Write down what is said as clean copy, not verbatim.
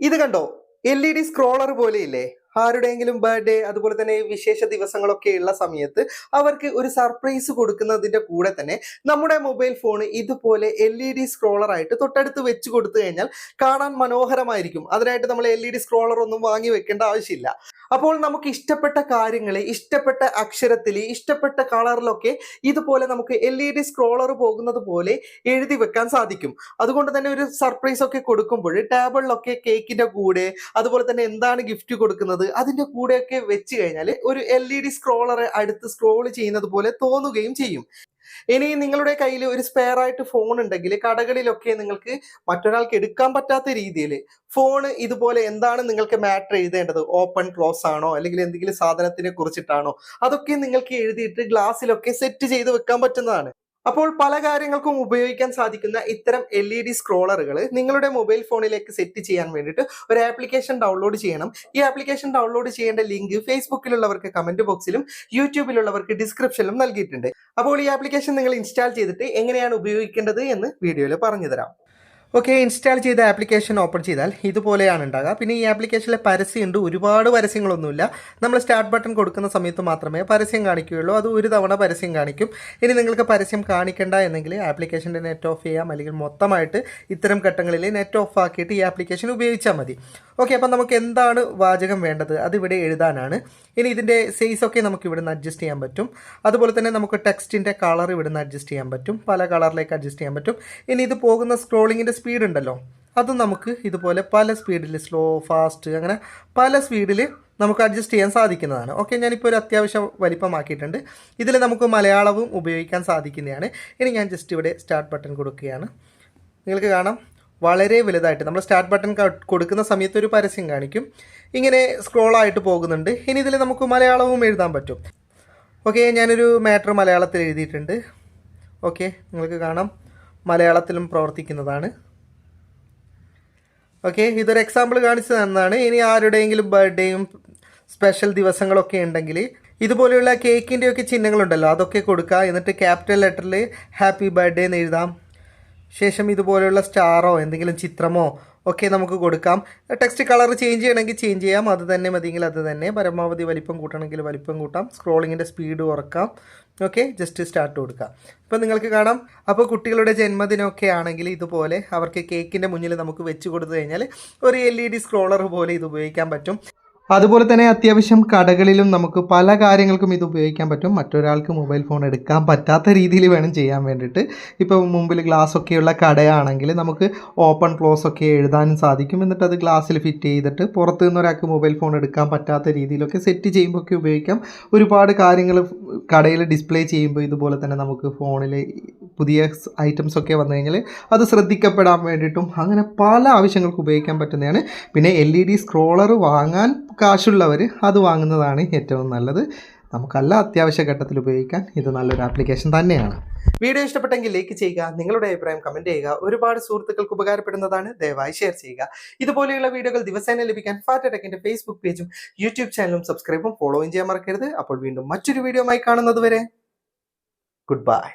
ഇത് കണ്ടോ? LED scroller പോലെയില്ലേ? ആരുടെയെങ്കിലും ബർത്ത്ഡേ അതുപോലെ തന്നെ വിശേഷ ദിവസങ്ങളൊക്കെ ഉള്ള സമയത്ത് അവർക്ക് ഒരു സർപ്രൈസ് കൊടുക്കുന്നതിന്റെ കൂടെ തന്നെ നമ്മുടെ മൊബൈൽ ഫോൺ ഇതുപോലെ LED സ്ക്രോളർ ആയിട്ട് തൊട്ടടുത്ത് വെച്ച് കൊടുത്തു കഴിഞ്ഞാൽ കാണാൻ മനോഹരമായിരിക്കും. അതിനായിട്ട് നമ്മൾ LED സ്ക്രോളർ ഒന്നും വാങ്ങി വെക്കേണ്ട ആവശ്യമില്ല. അപ്പോൾ നമുക്ക് ഇഷ്ടപ്പെട്ട കാര്യങ്ങൾ ഇഷ്ടപ്പെട്ട അക്ഷരത്തിൽ ഇഷ്ടപ്പെട്ട കളറിലൊക്കെ ഇതുപോലെ നമുക്ക് LED സ്ക്രോളർ പോകുന്നത് പോലെ എഴുതി വെക്കാൻ സാധിക്കും. അതുകൊണ്ട് തന്നെ ഒരു സർപ്രൈസ് ഒക്കെ കൊടുക്കുമ്പോൾ ടേബിളിലൊക്കെ കേക്കിന്റെ കൂടെ അതുപോലെ തന്നെ എന്താണ് ഗിഫ്റ്റ് കൊടുക്കുന്നത് അതിന്റെ കൂടെയൊക്കെ വെച്ച് കഴിഞ്ഞാൽ ഒരു LED സ്ക്രോളർ അടുത്ത് സ്ക്രോൾ ചെയ്യുന്നത് പോലെ തോന്നുകയും ചെയ്യും. ഇനി നിങ്ങളുടെ കയ്യിൽ ഒരു സ്പെയർ ആയിട്ട് ഫോൺ ഉണ്ടെങ്കിൽ കടകളിലൊക്കെ നിങ്ങൾക്ക് മറ്റൊരാൾക്ക് എടുക്കാൻ പറ്റാത്ത രീതിയിൽ ഫോൺ ഇതുപോലെ എന്താണ് നിങ്ങൾക്ക് മാറ്റർ എഴുതേണ്ടത്, ഓപ്പൺ ക്ലോസ് ആണോ അല്ലെങ്കിൽ എന്തെങ്കിലും സാധനത്തിനെ കുറിച്ചിട്ടാണോ, അതൊക്കെ നിങ്ങൾക്ക് എഴുതിയിട്ട് ഗ്ലാസ്സിലൊക്കെ സെറ്റ് ചെയ്ത് വെക്കാൻ പറ്റുന്നതാണ്. അപ്പോൾ പല കാര്യങ്ങൾക്കും ഉപയോഗിക്കാൻ സാധിക്കുന്ന ഇത്തരം LED സ്ക്രോളറുകൾ നിങ്ങളുടെ മൊബൈൽ ഫോണിലേക്ക് സെറ്റ് ചെയ്യാൻ വേണ്ടിയിട്ട് ഒരു ആപ്ലിക്കേഷൻ ഡൗൺലോഡ് ചെയ്യണം. ഈ ആപ്ലിക്കേഷൻ ഡൗൺലോഡ് ചെയ്യേണ്ട ലിങ്ക് ഫേസ്ബുക്കിലുള്ളവർക്ക് കമന്റ് ബോക്സിലും യൂട്യൂബിലുള്ളവർക്ക് ഡിസ്ക്രിപ്ഷനിലും നൽകിയിട്ടുണ്ട്. അപ്പോൾ ഈ ആപ്ലിക്കേഷൻ നിങ്ങൾ ഇൻസ്റ്റാൾ ചെയ്തിട്ട് എങ്ങനെയാണ് ഉപയോഗിക്കേണ്ടത് എന്ന് വീഡിയോയിൽ പറഞ്ഞു തരാം. ഓക്കെ, ഇൻസ്റ്റാൾ ചെയ്ത ആപ്ലിക്കേഷൻ ഓപ്പൺ ചെയ്താൽ ഇതുപോലെയാണ് ഉണ്ടാകുക. പിന്നെ ഈ ആപ്ലിക്കേഷനിലെ പരസ്യമുണ്ട്, ഒരുപാട് പരസ്യങ്ങളൊന്നുമില്ല. നമ്മൾ സ്റ്റാർട്ട് ബട്ടൺ കൊടുക്കുന്ന സമയത്ത് മാത്രമേ പരസ്യം കാണിക്കുകയുള്ളൂ. അത് ഒരു തവണ പരസ്യം കാണിക്കും. ഇനി നിങ്ങൾക്ക് പരസ്യം കാണിക്കേണ്ട എന്നെങ്കിൽ ആപ്ലിക്കേഷൻ്റെ നെറ്റ് ഓഫ് ചെയ്യാം, അല്ലെങ്കിൽ മൊത്തമായിട്ട് ഇത്തരം ഘട്ടങ്ങളിൽ നെറ്റ് ഓഫ് ആക്കിയിട്ട് ഈ ആപ്ലിക്കേഷൻ ഉപയോഗിച്ചാൽ മതി. ഓക്കെ, അപ്പം നമുക്ക് എന്താണ് വാചകം വേണ്ടത് അതിവിടെ എഴുതാനാണ്. ഇനി ഇതിൻ്റെ സൈസൊക്കെ നമുക്ക് ഇവിടുന്ന് അഡ്ജസ്റ്റ് ചെയ്യാൻ പറ്റും. അതുപോലെ തന്നെ നമുക്ക് ടെക്സ്റ്റിൻ്റെ കളർ ഇവിടുന്ന് അഡ്ജസ്റ്റ് ചെയ്യാൻ പറ്റും, പല കളറിലേക്ക് അഡ്ജസ്റ്റ് ചെയ്യാൻ പറ്റും. ഇനി ഇത് പോകുന്ന സ്ക്രോളിങ്ങിൻ്റെ സ്പീഡ് ഉണ്ടല്ലോ, അതും നമുക്ക് ഇതുപോലെ പല സ്പീഡിൽ, സ്ലോ, ഫാസ്റ്റ്, അങ്ങനെ പല സ്പീഡിൽ നമുക്ക് അഡ്ജസ്റ്റ് ചെയ്യാൻ സാധിക്കുന്നതാണ്. ഓക്കെ, ഞാനിപ്പോൾ ഒരു അത്യാവശ്യം വലിപ്പമാക്കിയിട്ടുണ്ട്. ഇതിൽ നമുക്ക് മലയാളവും ഉപയോഗിക്കാൻ സാധിക്കുന്നതാണ്. ഇനി ഞാൻ ജസ്റ്റ് ഇവിടെ സ്റ്റാർട്ട് ബട്ടൺ കൊടുക്കുകയാണ്. നിങ്ങൾക്ക് കാണാം വളരെ വലുതായിട്ട് നമ്മൾ സ്റ്റാർട്ട് ബട്ടൺ കൊടുക്കുന്ന സമയത്ത് ഒരു പരസ്യം കാണിക്കും. ഇങ്ങനെ സ്ക്രോളായിട്ട് പോകുന്നുണ്ട്. ഇനി ഇതിൽ നമുക്ക് മലയാളവും എഴുതാൻ പറ്റും. ഓക്കെ, ഞാനൊരു മാറ്റർ മലയാളത്തിൽ എഴുതിയിട്ടുണ്ട്. ഓക്കെ, നിങ്ങൾക്ക് കാണാം മലയാളത്തിലും പ്രവർത്തിക്കുന്നതാണ്. ഓക്കെ, ഇതൊരു എക്സാമ്പിൾ കാണിച്ചു തന്നതാണ്. ഇനി ആരുടെയെങ്കിലും ബർത്ത്ഡേയും സ്പെഷ്യൽ ദിവസങ്ങളൊക്കെ ഉണ്ടെങ്കിൽ ഇതുപോലെയുള്ള കേക്കിൻ്റെയൊക്കെ ചിഹ്നങ്ങളുണ്ടല്ലോ, അതൊക്കെ കൊടുക്കുക. എന്നിട്ട് ക്യാപിറ്റൽ ലെറ്ററിൽ ഹാപ്പി ബർത്ത്ഡേ എന്ന് എഴുതാം. ശേഷം ഇതുപോലെയുള്ള സ്റ്റാറോ എന്തെങ്കിലും ചിത്രമോ ഒക്കെ നമുക്ക് കൊടുക്കാം. ടെക്സ്റ്റ് കളർ ചേഞ്ച് ചെയ്യണമെങ്കിൽ ചേഞ്ച് ചെയ്യാം, അത് തന്നെ മതിയെങ്കിൽ അത് തന്നെ. പരമാവധി വലിപ്പം കൂട്ടണമെങ്കിൽ വലിപ്പം കൂട്ടാം, സ്ക്രോളിങ്ങിൻ്റെ സ്പീഡ് കുറക്കാം. ഓക്കെ, ജസ്റ്റ് സ്റ്റാർട്ട് കൊടുക്കാം. ഇപ്പോൾ നിങ്ങൾക്ക് കാണാം. അപ്പോൾ കുട്ടികളുടെ ജന്മദിനമൊക്കെ ആണെങ്കിൽ ഇതുപോലെ അവർക്ക് കേക്കിൻ്റെ മുന്നിൽ നമുക്ക് വെച്ച് കൊടുത്തു കഴിഞ്ഞാൽ ഒരു LED സ്ക്രോളർ പോലെ ഇത് ഉപയോഗിക്കാൻ പറ്റും. അതുപോലെ തന്നെ അത്യാവശ്യം കടകളിലും നമുക്ക് പല കാര്യങ്ങൾക്കും ഇത് ഉപയോഗിക്കാൻ പറ്റും. മറ്റൊരാൾക്ക് മൊബൈൽ ഫോൺ എടുക്കാൻ പറ്റാത്ത രീതിയിൽ വേണം ചെയ്യാൻ വേണ്ടിയിട്ട്. ഇപ്പോൾ മുമ്പിൽ ഗ്ലാസ് ഒക്കെയുള്ള കടയാണെങ്കിൽ നമുക്ക് ഓപ്പൺ ക്ലോസ് ഒക്കെ എഴുതാനും സാധിക്കും. എന്നിട്ട് അത് ഗ്ലാസ്സിൽ ഫിറ്റ് ചെയ്തിട്ട് പുറത്തു നിന്ന് ഒരാൾക്ക് മൊബൈൽ ഫോൺ എടുക്കാൻ പറ്റാത്ത രീതിയിലൊക്കെ സെറ്റ് ചെയ്യുമ്പോൾ ഒക്കെ ഉപയോഗിക്കാം. ഒരുപാട് കാര്യങ്ങൾ കടയിൽ ഡിസ്പ്ലേ ചെയ്യുമ്പോൾ ഇതുപോലെ തന്നെ നമുക്ക് ഫോണിൽ പുതിയ ഐറ്റംസ് ഒക്കെ വന്നു കഴിഞ്ഞാൽ അത് ശ്രദ്ധിക്കപ്പെടാൻ വേണ്ടിയിട്ടും അങ്ങനെ പല ആവശ്യങ്ങൾക്ക് ഉപയോഗിക്കാൻ പറ്റുന്നതാണ്. പിന്നെ LED സ്ക്രോളർ വാങ്ങാൻ കാശുള്ളവർ അത് വാങ്ങുന്നതാണ് ഏറ്റവും നല്ലത്. നമുക്കല്ല അത്യാവശ്യ ഘട്ടത്തിൽ ഉപയോഗിക്കാൻ ഇത് നല്ലൊരു ആപ്ലിക്കേഷൻ തന്നെയാണ്. വീഡിയോ ഇഷ്ടപ്പെട്ടെങ്കിൽ ലൈക്ക് ചെയ്യുക, നിങ്ങളുടെ അഭിപ്രായം കമൻറ്റ് ചെയ്യുക. ഒരുപാട് സുഹൃത്തുക്കൾക്ക് ഉപകാരപ്പെടുന്നതാണ്, ദയവായി ഷെയർ ചെയ്യുക. ഇതുപോലെയുള്ള വീഡിയോകൾ ദിവസേന ലഭിക്കാൻ ഫാറ്റ് ടെക്കിൻ്റെ ഫേസ്ബുക്ക് പേജും യൂട്യൂബ് ചാനലും സബ്സ്ക്രൈബും ഫോളോയും ചെയ്യാൻ മറക്കരുത്. അപ്പോൾ വീണ്ടും മറ്റൊരു വീഡിയോ ആയി കാണുന്നത് വരെ ഗുഡ് ബൈ.